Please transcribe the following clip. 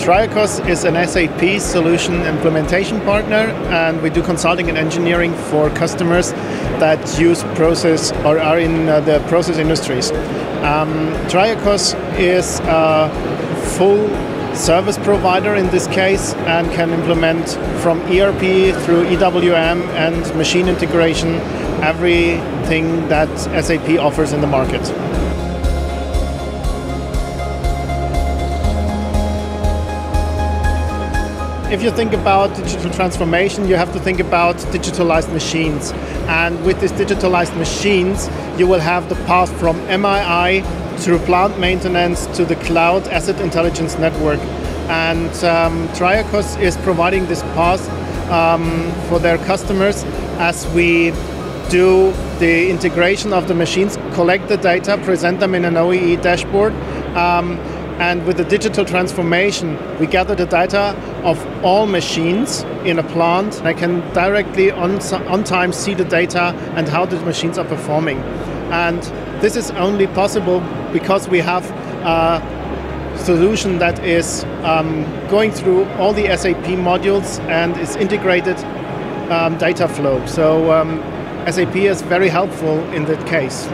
Triacos is an SAP solution implementation partner, and we do consulting and engineering for customers that use process or are in the process industries. Triacos is a full service provider in this case and can implement from ERP through EWM and machine integration everything that SAP offers in the market. If you think about digital transformation, you have to think about digitalized machines. And with these digitalized machines, you will have the path from MII through plant maintenance to the cloud asset intelligence network. And Triacos is providing this path for their customers as we do the integration of the machines, collect the data, present them in an OEE dashboard. And with the digital transformation, we gather the data of all machines in a plant. I can directly on time see the data and how the machines are performing. And this is only possible because we have a solution that is going through all the SAP modules and is integrated data flow. So SAP is very helpful in that case.